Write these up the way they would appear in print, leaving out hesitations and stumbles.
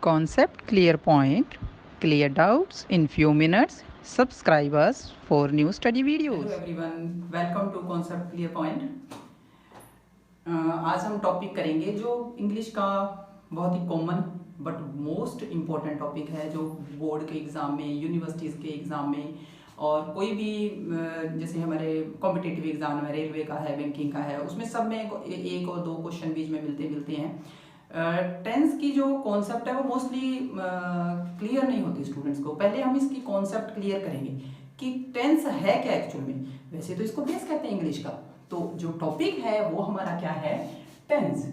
Concept clear point, clear doubts in few minutes. Subscribe us for new study videos. Hello everyone, welcome to Concept Clear Point. आज हम topic करेंगे जो English का बहुत ही common but most important topic है, जो board के एग्ज़ाम में, यूनिवर्सिटीज़ के एग्ज़ाम में और कोई भी जैसे हमारे कॉम्पिटिटिव एग्ज़ाम में रेलवे का है, बैंकिंग का है, उसमें सब में एक और दो क्वेश्चन बीच में मिलते हैं। टेंस की जो कॉन्सेप्ट है वो मोस्टली क्लियर नहीं होती स्टूडेंट्स को। पहले हम इसकी कॉन्सेप्ट क्लियर करेंगे कि टेंस है क्या एक्चुअल में। वैसे तो इसको बेस कहते हैं इंग्लिश का, तो जो टॉपिक है वो हमारा क्या है, टेंस।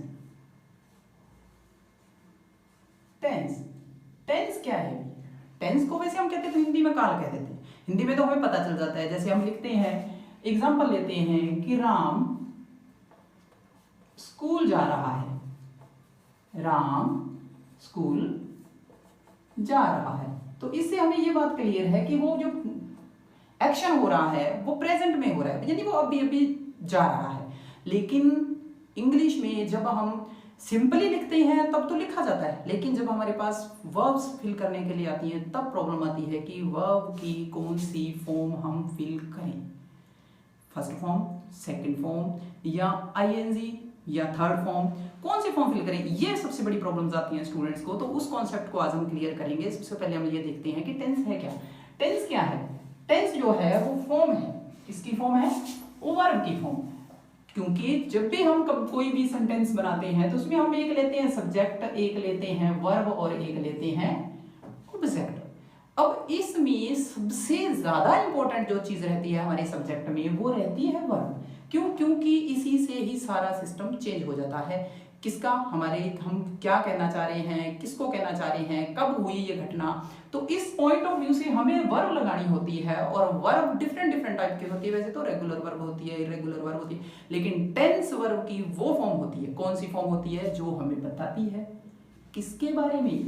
टेंस टेंस क्या है? टेंस को वैसे हम कहते हैं तो हिंदी में काल कह देते हैं। हिंदी में तो हमें पता चल जाता है, जैसे हम लिखते हैं, एग्जाम्पल लेते हैं कि राम स्कूल जा रहा है। राम स्कूल जा रहा है, तो इससे हमें ये बात क्लियर है कि वो जो एक्शन हो रहा है वो प्रेजेंट में हो रहा है, यानी वो अभी अभी जा रहा है। लेकिन इंग्लिश में जब हम सिंपली लिखते हैं तब तो लिखा जाता है, लेकिन जब हमारे पास वर्ब्स फिल करने के लिए आती हैं तब प्रॉब्लम आती है कि वर्ब की कौन सी फॉर्म हम फिल करें, फर्स्ट फॉर्म, सेकंड फॉर्म या आईएनजी या थर्ड फॉर्म, कौन सी फॉर्म फिल करें। ये सबसे बड़ी प्रॉब्लम्स आती हैं स्टूडेंट्स को। तो उस कॉन्सेप्ट को आज हम क्लियर करेंगे। सबसे पहले हम ये देखते हैं कि टेंस है क्या। टेंस क्या है? टेंस जो है वो फॉर्म है। किसकी फॉर्म है? वर्ब की फॉर्म। क्योंकि जब भी हम कोई भी सेंटेंस बनाते हैं तो उसमें हम एक लेते हैं सब्जेक्ट, एक लेते हैं वर्ब और एक लेते हैं ऑब्जेक्ट। अब इसमें सबसे ज्यादा इंपॉर्टेंट जो चीज रहती है हमारे सब्जेक्ट में वो रहती है वर्ब। क्यों? क्योंकि इसी से ही सारा सिस्टम चेंज हो जाता है। किसका? हमारे, हम क्या कहना चाह रहे हैं, किसको कहना चाह रहे हैं, कब हुई ये घटना। तो इस पॉइंट ऑफ व्यू से हमें वर्ब लगानी होती है, और वर्ब डिफरेंट टाइप की होती है। वैसे तो रेगुलर वर्ब होती है, इरेगुलर वर्ब होती है, लेकिन टेंस वर्ब की वो फॉर्म होती है। कौन सी फॉर्म होती है? जो हमें बताती है किसके बारे में?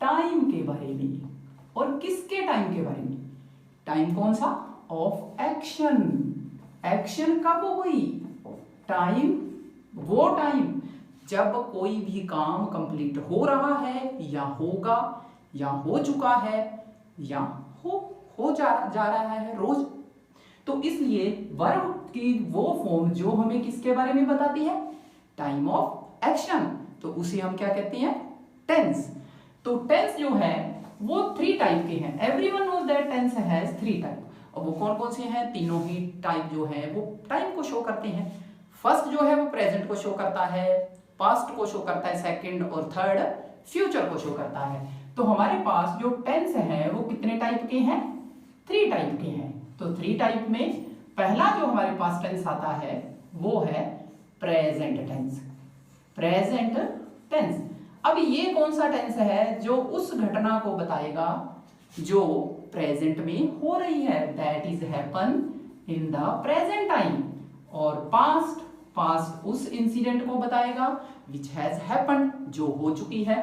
टाइम के बारे में। और किसके टाइम के बारे में? टाइम कौन सा? Of action. एक्शन कब हुई? टाइम, वो टाइम जब कोई भी काम कंप्लीट हो रहा है या होगा या हो चुका है या हो जा रहा है रोज। तो इसलिए वर्ब की वो फॉर्म जो हमें किसके बारे में बताती है? Time of action. तो उसे हम क्या कहते हैं? टेंस। तो टेंस जो है वो 3 टाइप के हैं। Everyone knows that tense has 3 type. और वो कौन कौन से हैं? तीनों ही टाइप जो है वो टाइम को शो करते हैं। फर्स्ट जो है वो प्रेजेंट को शो करता है, पास्ट को शो करता है, सेकंड और थर्ड फ्यूचर को शो करता है। तो हमारे पास जो टेंस है वो कितने टाइप के हैं? 3 टाइप के हैं। तो 3 टाइप में पहला जो हमारे पास टेंस आता है वो है प्रेजेंट टेंस। Present tense. अब ये कौन सा टेंस है? जो उस घटना को बताएगा जो प्रेजेंट में हो रही है, that is happen in the present time. और पास्ट उस इंसिडेंट को बताएगा विच हैज हैपेंड, जो हो चुकी है।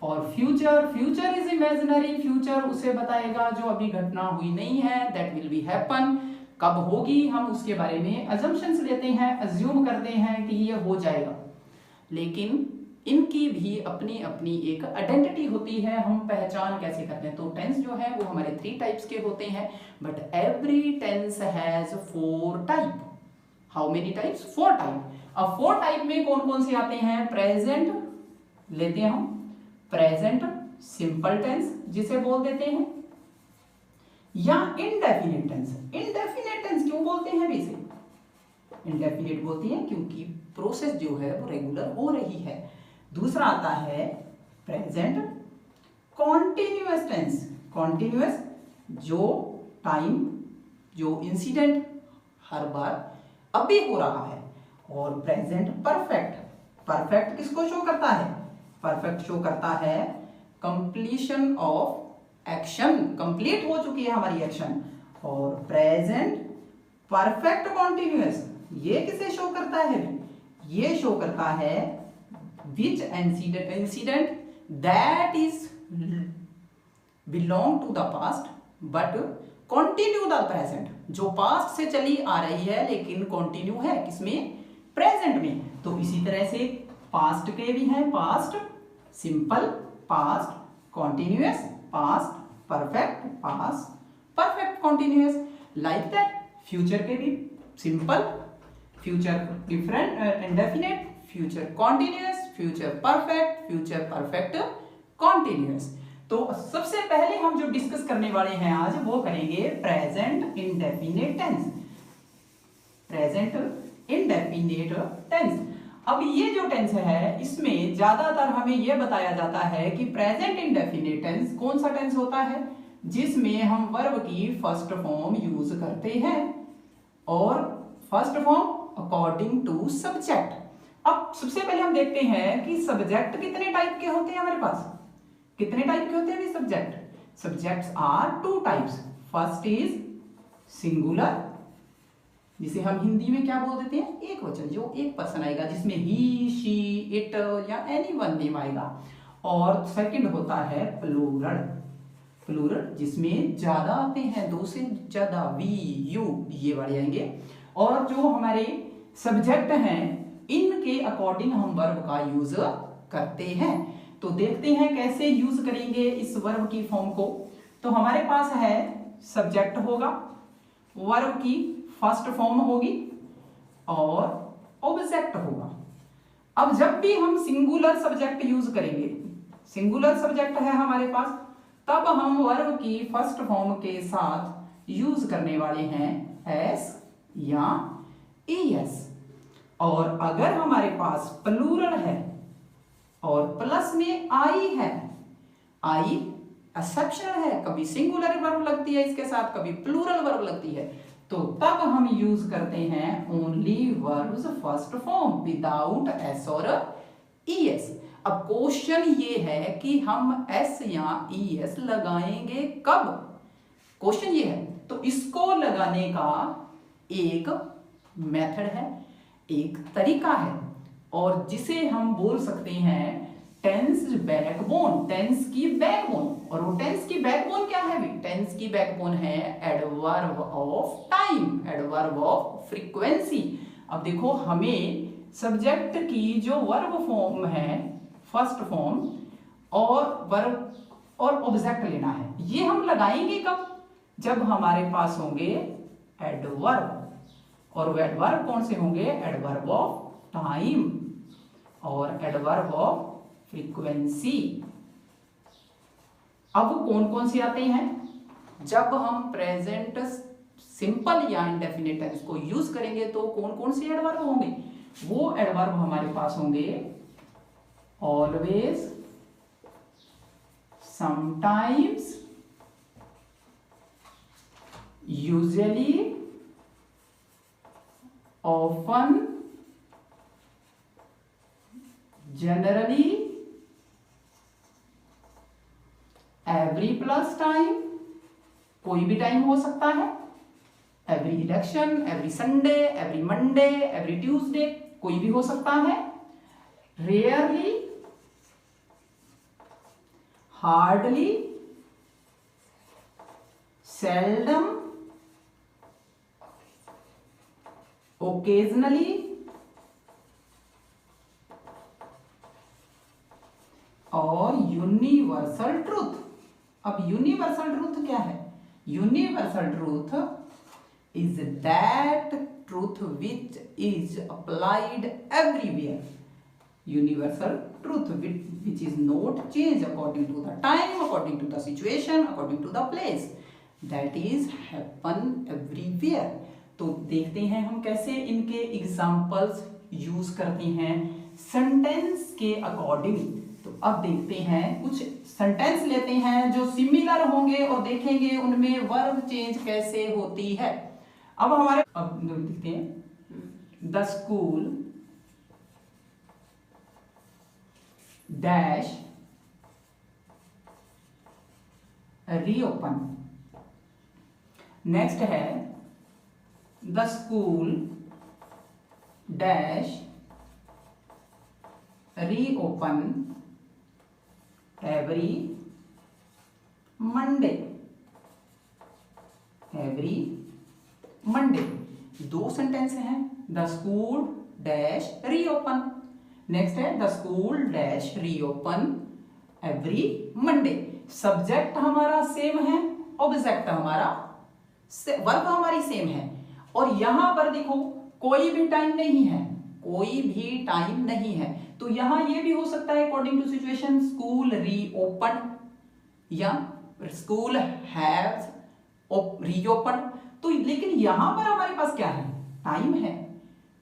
और फ्यूचर इज इमेजिनरी, फ्यूचर उसे बताएगा जो अभी घटना हुई नहीं है, दैट विल बी हैपन, कब होगी हम उसके बारे में अजम्पशंस लेते हैं, अज्यूम करते हैं कि ये हो जाएगा। लेकिन इनकी भी अपनी अपनी एक आइडेंटिटी होती है, हम पहचान कैसे करते हैं। तो टेंस जो है वो हमारे 3 टाइप्स के होते हैं, but every tense has 4 type. How many types? 4 type. अब 4 टाइप में कौन कौन से आते हैं? प्रेजेंट लेते हैं हम, प्रेजेंट सिंपल टेंस जिसे बोल देते हैं, या इनडेफिनिट टेंस। इनडेफिनिट टेंस क्यों बोलते हैं? वैसे इनडेफिनिट बोलते हैं क्योंकि प्रोसेस जो है वो रेगुलर हो रही है। दूसरा आता है प्रेजेंट कॉन्टिन्यूअस टेंस। कॉन्टिन्यूअस, जो टाइम, जो इंसिडेंट हर बार अभी हो रहा है। और प्रेजेंट परफेक्ट। परफेक्ट किसको शो करता है? परफेक्ट शो करता है कंप्लीशन ऑफ एक्शन, कंप्लीट हो चुकी है हमारी एक्शन। और प्रेजेंट परफेक्ट कॉन्टिन्यूअस, ये किसे शो करता है? ये शो करता है which incident that is belong to the past but continue the present, जो पास्ट से चली आ रही है लेकिन कंटिन्यू है किसमें? प्रेजेंट में। तो इसी तरह से पास्ट के भी हैं, past simple, past continuous, past perfect, past perfect continuous. Like that future के भी simple, future different indefinite, future continuous, future perfect continuous. तो सबसे पहले हम जो डिस्कस करने वाले हैं आज वो करेंगे present indefinite tense. Present indefinite tense. अब ये जो टेंस है इसमें ज्यादातर हमें यह बताया जाता है कि प्रेजेंट इंडेफिनेट टेंस कौन सा टेंस होता है जिसमें हम वर्ब की फर्स्ट फॉर्म यूज करते हैं, और first form according to subject. अब सबसे पहले हम देखते हैं कि सब्जेक्ट कितने टाइप के होते हैं हमारे पास। कितने टाइप के होते हैं subject? Subjects are two types. First is singular, जिसे हम हिंदी में क्या बोल देते हैं, एक वचन, जो एक पर्सन आएगा जिसमें ही, शी, इट या एनी वन नेम आएगा। और सेकंड होता है प्लूरल। प्लूरल जिसमें ज्यादा आते हैं, दो से ज्यादा, वी, यू, ये वाले आएंगे। और जो हमारे सब्जेक्ट हैं इनके अकॉर्डिंग हम वर्ब का यूज करते हैं। तो देखते हैं कैसे यूज करेंगे इस वर्ब की फॉर्म को। तो हमारे पास है सब्जेक्ट होगा, वर्ब की फर्स्ट फॉर्म होगी और ऑब्जेक्ट होगा। अब जब भी हम सिंगुलर सब्जेक्ट यूज करेंगे, सिंगुलर सब्जेक्ट है हमारे पास, तब हम वर्ब की फर्स्ट फॉर्म के साथ यूज करने वाले हैं एस या ईएस। और अगर हमारे पास प्लूरल है और प्लस में आई है, आई एक्सेप्शनल है, कभी सिंगुलर वर्ब लगती है इसके साथ, कभी प्लूरल वर्ब लगती है, तो तब हम यूज करते हैं only verbs first form without S और ईएस। अब क्वेश्चन ये है कि हम एस या ईएस लगाएंगे कब, क्वेश्चन ये है। तो इसको लगाने का एक मेथड है, एक तरीका है, और जिसे हम बोल सकते हैं टेंस बैकबोन, टेंस की बैकबोन। और वो टेंस की बैकबोन क्या है? टेंस की बैकबोन है adverb of time, adverb of frequency. अब देखो हमें सब्जेक्ट की जो वर्ब फॉर्म है फर्स्ट फॉर्म और वर्ब और ऑब्जेक्ट लेना है। ये हम लगाएंगे कब? जब हमारे पास होंगे एडवर्ब, और एडवर्ब कौन से होंगे? एडवर्ब ऑफ टाइम और एडवर्ब ऑफ फ्रीक्वेंसी। अब कौन कौन से आते हैं? जब हम प्रेजेंट सिंपल या इंडेफिनिट टेंस को यूज करेंगे तो कौन कौन से एडवर्ब होंगे? वो एडवर्ब हमारे पास होंगे always, sometimes, usually, often, generally, every plus time, कोई भी टाइम हो सकता है, every election, every Sunday, every Monday, every Tuesday, कोई भी हो सकता है, रेयरली, हार्डली, सेल्डम, ओकेजनली, और यूनिवर्सल ट्रूथ। अब यूनिवर्सल ट्रूथ क्या है? Universal truth is that truth which is applied everywhere. Universal truth which is not changed according to the time, according to the situation, according to the place, that is happen everywhere। तो देखते हैं हम कैसे इनके examples use करते हैं sentence के according. तो अब देखते हैं कुछ सेंटेंस लेते हैं जो सिमिलर होंगे और देखेंगे उनमें वर्ब चेंज कैसे होती है। अब हमारे अब देखते हैं the school dash reopen. Next है the school dash reopen every Monday. Every Monday दो सेंटेंस हैं, the school dash reopen. Next है the school dash reopen every Monday. Subject हमारा सेम है, ऑब्जेक्ट हमारा, वर्ब हमारी सेम है। और यहां पर देखो कोई भी टाइम नहीं है, कोई भी टाइम नहीं है। तो यहां ये भी हो सकता है according to situation, school reopen या स्कूल हैव रीओपन। तो लेकिन यहां पर हमारे पास क्या है, टाइम है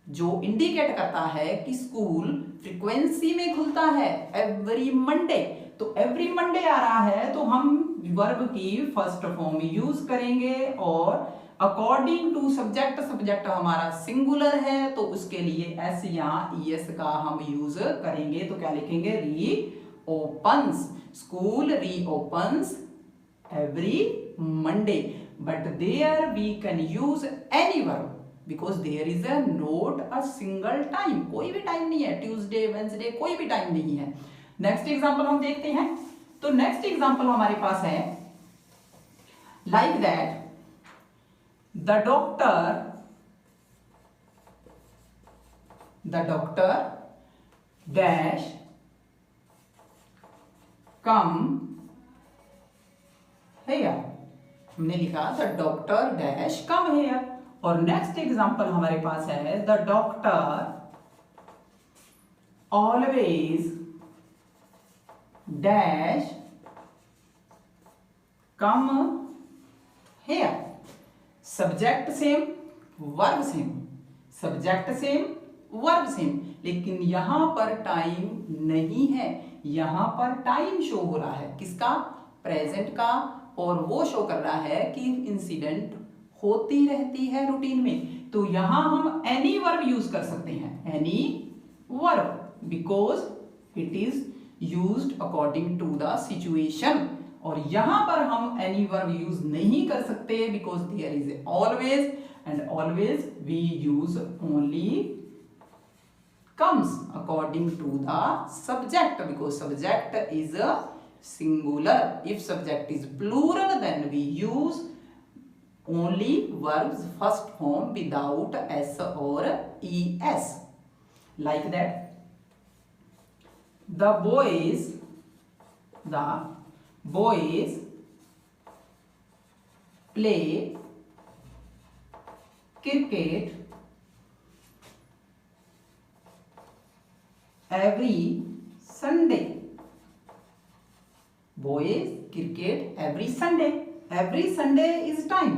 जो इंडिकेट करता है कि स्कूल फ्रीक्वेंसी में खुलता है एवरी मंडे। तो एवरी मंडे आ रहा है तो हम वर्ब की फर्स्ट फॉर्म यूज करेंगे और अकॉर्डिंग टू सब्जेक्ट, सब्जेक्ट हमारा सिंगुलर है तो उसके लिए एस या ईएस का हम यूज करेंगे। तो क्या लिखेंगे, रीओपन्स, school रीओपन्स every Monday, but there we can use any verb because there is a not a single time, कोई भी टाइम नहीं है, ट्यूसडे वेंसडे कोई भी टाइम नहीं है। नेक्स्ट एग्जांपल हम देखते हैं। तो नेक्स्ट एग्जांपल हमारे पास है like that the doctor dash come here, हमने लिखा the doctor dash come here. और नेक्स्ट एग्जांपल हमारे पास है the doctor always dash come here. Subject same, verb same, subject same, verb same, लेकिन यहां पर टाइम नहीं है। यहां पर टाइम शो हो रहा है किसका, प्रेजेंट का, और वो शो कर रहा है कि इंसिडेंट होती रहती है रूटीन में। तो यहां हम एनी वर्ब यूज कर सकते हैं, any verb, because it is used according to the situation. और यहां पर हम एनी वर्ब यूज नहीं कर सकते because there is always, and always we use only comes according to the subject because subject is a singular. If subject is plural then we use only verbs first form without s or es. Like that the boys play cricket every Sunday. Boys cricket every Sunday. Every Sunday is time.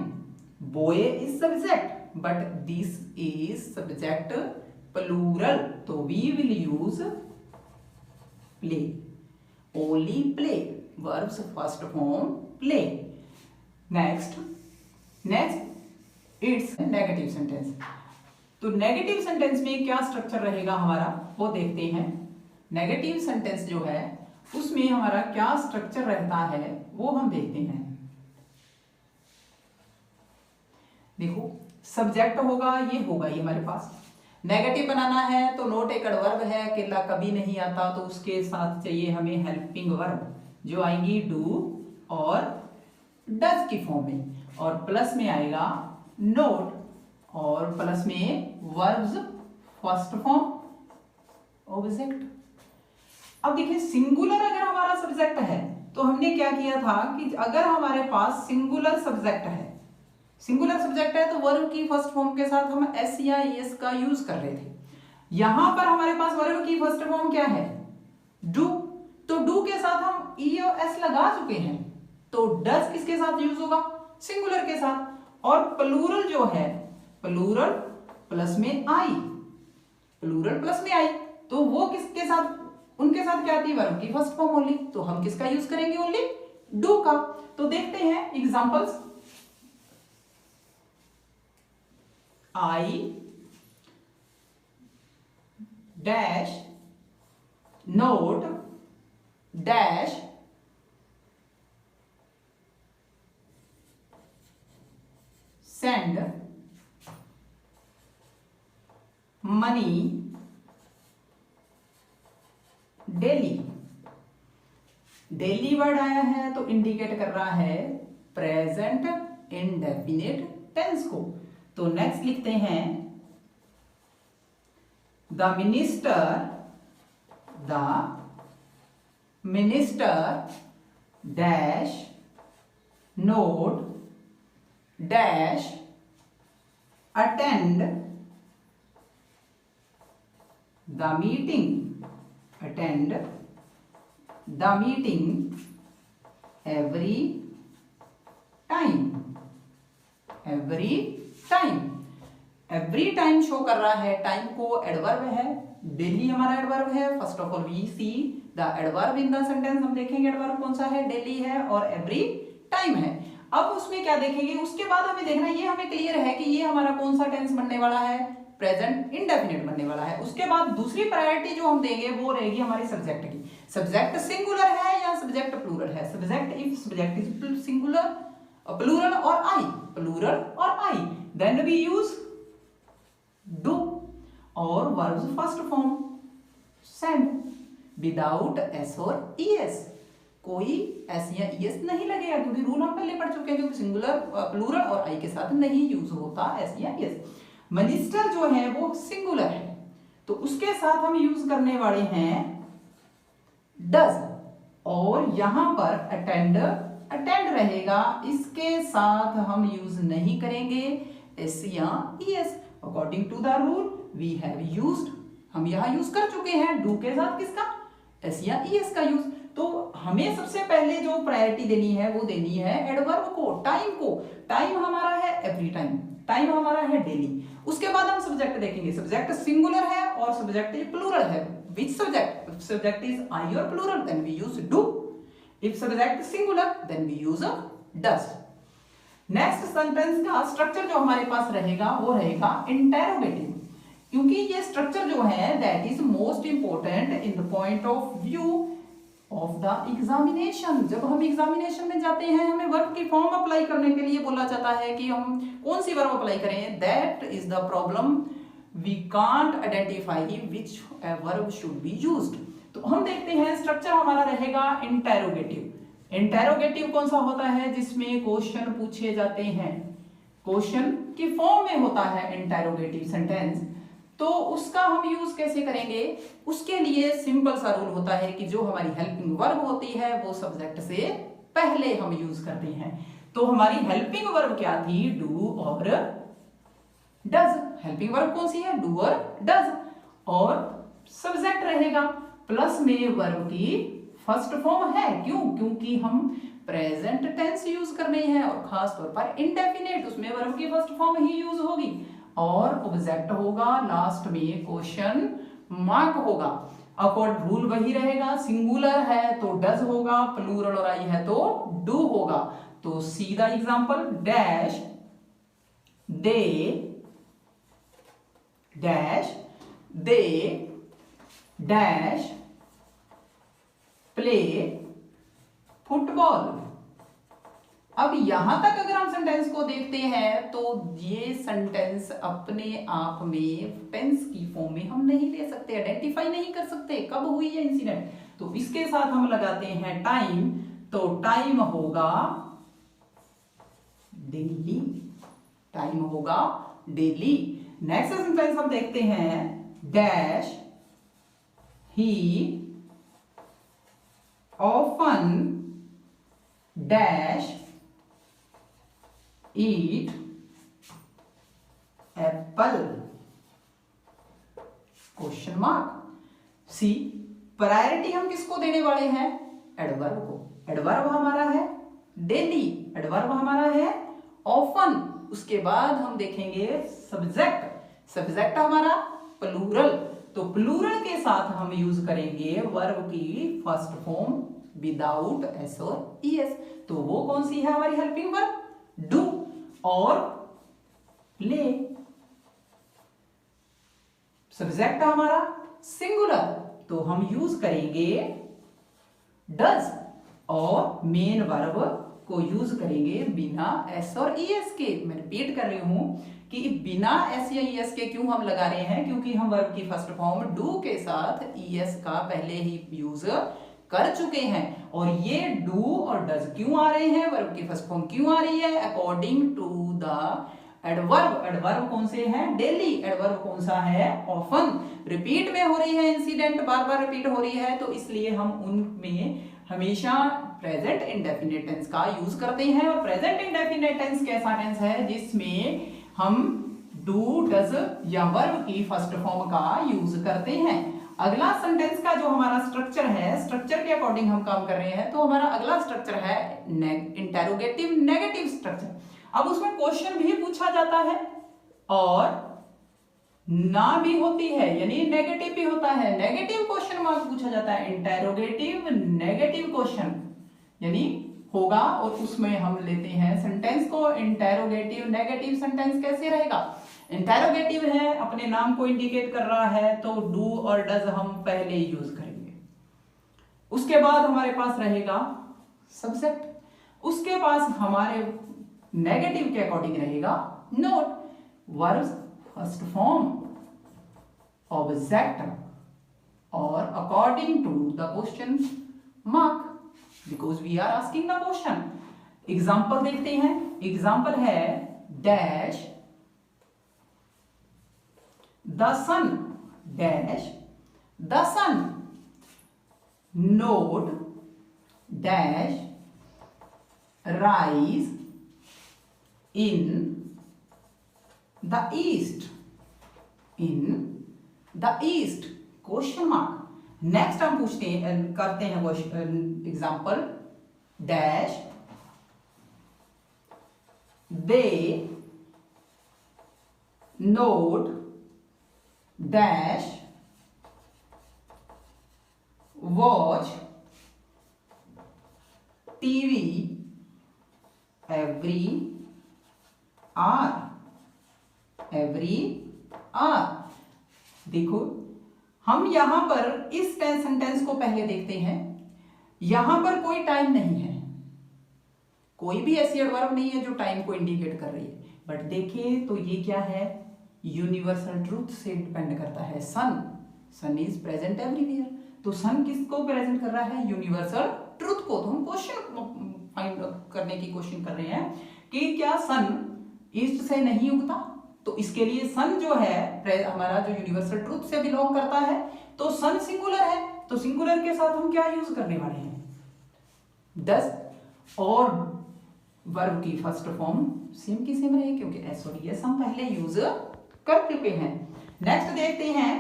Boy is subject, but this is subject plural. So we will use play. Only play. Verbs first form play. Next it's negative sentence. तो negative sentence में क्या structure रहेगा हमारा वो देखते हैं। Negative sentence जो है उसमें हमारा क्या स्ट्रक्चर रहता है वो हम देखते हैं। देखो सब्जेक्ट होगा, ये होगा ये हमारे पास। नेगेटिव बनाना है तो नॉट ए एडवर्ब है, अकेला कभी नहीं आता, तो उसके साथ चाहिए हमें हेल्पिंग वर्ब जो आएंगी डू और डज की फॉर्म में, और प्लस में आएगा नोट, और प्लस में वर्ब्स फर्स्ट फॉर्म ऑब्जेक्ट। अब देखिए सिंगुलर अगर हमारा सब्जेक्ट है तो हमने क्या किया था कि अगर हमारे पास सिंगुलर सब्जेक्ट है, सिंगुलर सब्जेक्ट है तो वर्ब की फर्स्ट फॉर्म के साथ हम एस या एस का यूज कर रहे थे। यहां पर हमारे पास वर्ब की फर्स्ट फॉर्म क्या है, डू, तो डू के साथ हम ई और एस लगा चुके हैं, तो डज किसके साथ यूज होगा, सिंगुलर के साथ। और प्लूरल जो है, प्लूरल प्लस में आई, प्लूरल प्लस में आई, तो वो किसके साथ, उनके साथ क्या आती है, वर्ब की फर्स्ट फॉर्म ओनली, तो हम किसका यूज करेंगे, ओनली डू का। तो देखते हैं examples. I dash note dash send money daily. Daily word आया है तो इंडिकेट कर रहा है प्रेजेंट इंडेफिनिट टेंस को। तो नेक्स्ट लिखते हैं the minister dash note dash attend the meeting every time show कर रहा है। टाइम को एडवर्ब है, डेली हमारा एडवर्ब है। First of all we see the adverb in the sentence. हम देखेंगे एडवर्ब कौन सा है, डेली है और एवरी टाइम है। अब उसमें क्या देखेंगे, उसके बाद हमें देखना, ये हमें क्लियर है कि ये हमारा कौन सा टेंस बनने वाला है, प्रेजेंट इंडेफिनिट बनने वाला है। उसके बाद दूसरी प्रायोरिटी जो हम देंगे वो रहेगी हमारी सब्जेक्ट की। सब्जेक्ट सिंगुलर है या सब्जेक्ट प्लूरल है। Subject if subject is singular, plural और I, then we use do और verbs first form send without S और ईएस। कोई एस या ईएस नहीं लगेगा क्योंकि रूल हम पहले पढ़ चुके हैं, क्योंकि सिंगुलर, प्लूरल और आई के साथ नहीं यूज होता एस या ईएस। मिनिस्टर जो है वो सिंगुलर है, तो उसके साथ हम यूज करने वाले हैं डज, और यहां पर अटेंड रहेगा, इसके साथ हम यूज नहीं करेंगे एस या ES. According to the rule we have used, हम यहां यूज कर चुके हैं डू के साथ किसका, एस या ईएस का यूज। तो हमें सबसे पहले जो प्रायोरिटी देनी है वो देनी है एडवर्ब को, टाइम को। टाइम हमारा है एवरी टाइम, टाइम हमारा है डेली। उसके बाद हम सब्जेक्ट देखेंगे, सब्जेक्ट सिंगुलर है और सब्जेक्ट प्लूरल है। Which subject, if subject is I और plural then we use do, if subject singular then we use does. Next sentence का स्ट्रक्चर जो हमारे पास रहेगा वो रहेगा इंटेरोगेटिव, क्योंकि ये स्ट्रक्चर जो है that is most important in the point of view of the examination. जब हम एग्जामिनेशन में जाते हैं हमें वर्ब की फॉर्म अप्लाई करने के लिए बोला जाता है कि हम कौन सी वर्ब अप्लाई करें। That is the problem, we can't identify which verb should be used. तो हम देखते हैं स्ट्रक्चर हमारा रहेगा इंटेरोगेटिव। इंटेरोगेटिव कौन सा होता है, जिसमें क्वेश्चन पूछे जाते हैं, क्वेश्चन की फॉर्म में होता है इंटेरोगेटिव सेंटेंस। तो उसका हम यूज कैसे करेंगे, उसके लिए सिंपल सा रूल होता है कि जो हमारी हेल्पिंग वर्ब होती है वो सब्जेक्ट से पहले हम यूज करते हैं। तो हमारी हेल्पिंग वर्ब क्या थी, डू और डज। हेल्पिंग वर्ब कौन सी है, डू और डज, और सब्जेक्ट रहेगा प्लस में वर्ब की फर्स्ट फॉर्म है। क्यों, क्योंकि हम प्रेजेंट टेंस यूज करने हैं और खास तौर पर इंडेफिनिट, उसमें वर्ब की फर्स्ट फॉर्म ही यूज होगी, और ऑब्जेक्ट होगा, लास्ट में क्वेश्चन मार्क होगा। अकॉर्ड रूल वही रहेगा, सिंगुलर है तो डज होगा, प्लूरल और आई है तो डू होगा। तो सीधा example, dash they dash play football. अब यहां तक अगर हम सेंटेंस को देखते हैं तो ये सेंटेंस अपने आप में टेंस की फॉर्म में हम नहीं ले सकते, आइडेंटिफाई नहीं कर सकते कब हुई है इंसिडेंट। तो इसके साथ हम लगाते हैं टाइम, तो टाइम होगा डेली, टाइम होगा डेली। नेक्स्ट सेंटेंस हम देखते हैं, dash he often dash eat apple, question mark. See, priority हम किसको देने वाले हैं, एडवर्ब को। एडवर्ब हमारा है डेली, एडवर्ब हमारा है ऑफन। उसके बाद हम देखेंगे सब्जेक्ट, सब्जेक्ट हमारा प्लूरल, तो प्लूरल के साथ हम यूज करेंगे वर्ब की फर्स्ट फॉर्म विदाउट एस और ईएस। तो वो कौन सी है हमारी हेल्पिंग वर्ब, डू और प्ले। सब्जेक्ट हमारा सिंगुलर, तो हम यूज करेंगे डज, और मेन वर्ब को यूज करेंगे बिना एस और ईएस के। मैं रिपीट कर रही हूं कि बिना एस या ईएस के क्यों हम लगा रहे हैं, क्योंकि हम वर्ब की फर्स्ट फॉर्म डू के साथ ईएस का पहले ही यूज कर चुके हैं। और ये डू और डज क्यों आ रहे हैं, वर्ब की फर्स्ट फॉर्म क्यों आ रही है, अकॉर्डिंग टू द एडवर्ब कौन से हैं? डेली। एडवर्ब कौन सा है? ऑफन। रिपीट में हो रही है इंसिडेंट, बार बार रिपीट हो रही है, तो इसलिए हम उनमें हमेशा प्रेजेंट इंडेफिनिट टेंस का यूज करते हैं। और प्रेजेंट इंडेफिनिट टेंस कैसा टेंस है? जिसमें हम डू, डज या वर्ब की फर्स्ट फॉर्म का यूज करते हैं। अगला सेंटेंस का जो हमारा स्ट्रक्चर है, स्ट्रक्चर के अकॉर्डिंग हम काम कर रहे हैं, तो हमारा अगला स्ट्रक्चर है इंटेरोगेटिव नेगेटिव स्ट्रक्चर। अब उसमें क्वेश्चन भी पूछा जाता है और ना भी होती है, यानी नेगेटिव भी होता है। नेगेटिव क्वेश्चन मार्क पूछा जाता है, इंटेरोगेटिव नेगेटिव क्वेश्चन यानी होगा, और उसमें हम लेते हैं सेंटेंस को। इंटेरोगेटिव नेगेटिव सेंटेंस कैसे रहेगा? इंटेरोगेटिव है, अपने नाम को इंडिकेट कर रहा है, तो डू और डज हम पहले यूज करेंगे। उसके बाद हमारे पास रहेगा सब्जेक्ट, उसके पास हमारे नेगेटिव के अकॉर्डिंग रहेगा not. Verbs first form, object और according to the question mark, because we are asking the question. Example देखते हैं। एग्जाम्पल है dash the sun, dash the sun. Not dash rise in the east, in the east, question mark. Next हम पूछते हैं, करते हैं example dash they not dash watch TV every hour, every hour. देखो हम यहां पर इस सेंटेंस को पहले देखते हैं। यहां पर कोई टाइम नहीं है, कोई भी ऐसी एडवर्ब नहीं है जो टाइम को इंडिकेट कर रही है। बट देखिए तो ये क्या है? यूनिवर्सल ट्रूथ से डिपेंड करता है। सन, सन इज प्रेजेंट एवरीवेयर, तो सन किसको प्रेजेंट कर रहा है? यूनिवर्सल ट्रूथ को। तो हम क्वेश्चन फाइंड करने की कोशिश कर रहे हैं कि क्या सन ईस्ट से नहीं उगता? तो इसके लिए सन जो है हमारा जो यूनिवर्सल ट्रूथ से बिलोंग करता है, तो सन सिंगुलर है, तो सिंगुलर के साथ हम क्या यूज करने वाले हैं? डज। और वर्ब की फर्स्ट फॉर्म सेम की सेम रहे, क्योंकि एस और एस हम पहले यूज कर चुके हैं। नेक्स्ट देखते हैं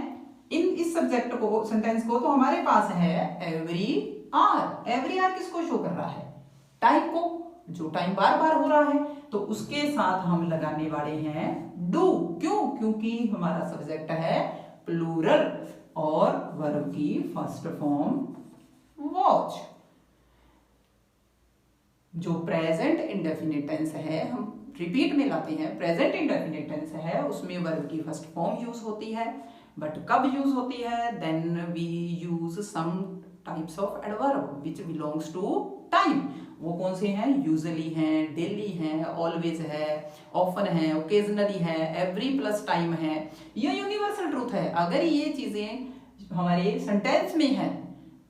इस सब्जेक्ट को, सेंटेंस को। तो हमारे पास है एवरी आवर। एवरी आवर किसको शो कर रहा है? टाइम को, जो टाइम बार बार हो रहा है, तो उसके साथ हम लगाने वाले हैं डू। क्यों? क्योंकि हमारा सब्जेक्ट है प्लूरल और वर्ब की फर्स्ट फॉर्म वॉच। जो प्रेजेंट इंडेफिनिट टेंस है हम रिपीट में लाते हैं। प्रेजेंट इंडेफिनिट टेंस है, उसमें वर्ब की फर्स्ट फॉर्म यूज होती है, बट कब यूज होती है? Then we use some types of adverb which belongs to time. वो कौन से हैं? यूजुअली हैं, डेली हैं, ऑलवेज है, ऑफन है, ओकेजनली है, एवरी प्लस टाइम है। यह यूनिवर्सल ट्रूथ है। अगर ये चीजें हमारे सेंटेंस में है,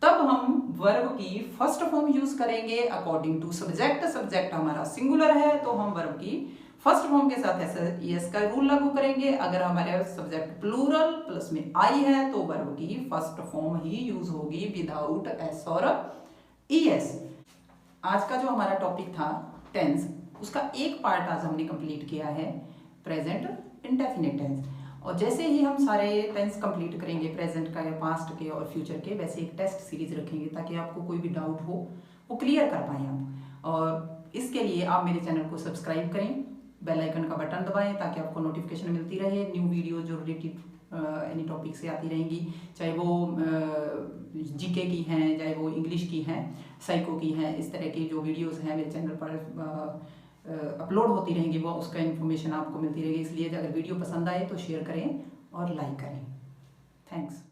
तब हम वर्ब की फर्स्ट फॉर्म यूज करेंगे अकॉर्डिंग टू सब्जेक्ट। सब्जेक्ट हमारा सिंगुलर है, तो हम वर्ब की फर्स्ट फॉर्म के साथ एस का रूल लागू करेंगे। अगर हमारे सब्जेक्ट प्लूरल प्लस में आई है, तो वर्ब की फर्स्ट फॉर्म ही यूज होगी विदाउट एस और ईएस। आज का जो हमारा टॉपिक था टेंस, उसका एक पार्ट आज हमने कंप्लीट किया है, प्रेजेंट इंडेफिनिट टेंस। और जैसे ही हम सारे टेंस कंप्लीट करेंगे, प्रेजेंट का या पास्ट के और फ्यूचर के, वैसे एक टेस्ट सीरीज रखेंगे ताकि आपको कोई भी डाउट हो वो क्लियर कर पाएं आप। और इसके लिए आप मेरे चैनल को सब्सक्राइब करें, बेल आइकन का बटन दबाएं ताकि आपको नोटिफिकेशन मिलती रहे। न्यू वीडियो जो रिलेटेड एनी टॉपिक से आती रहेंगी, चाहे वो जीके की हैं, चाहे वो इंग्लिश की हैं, साइको की हैं। इस तरह की जो वीडियोस हैं मेरे चैनल पर अपलोड होती रहेंगी, वो उसका इन्फॉर्मेशन आपको मिलती रहेगी। इसलिए अगर वीडियो पसंद आए तो शेयर करें और लाइक करें। थैंक्स।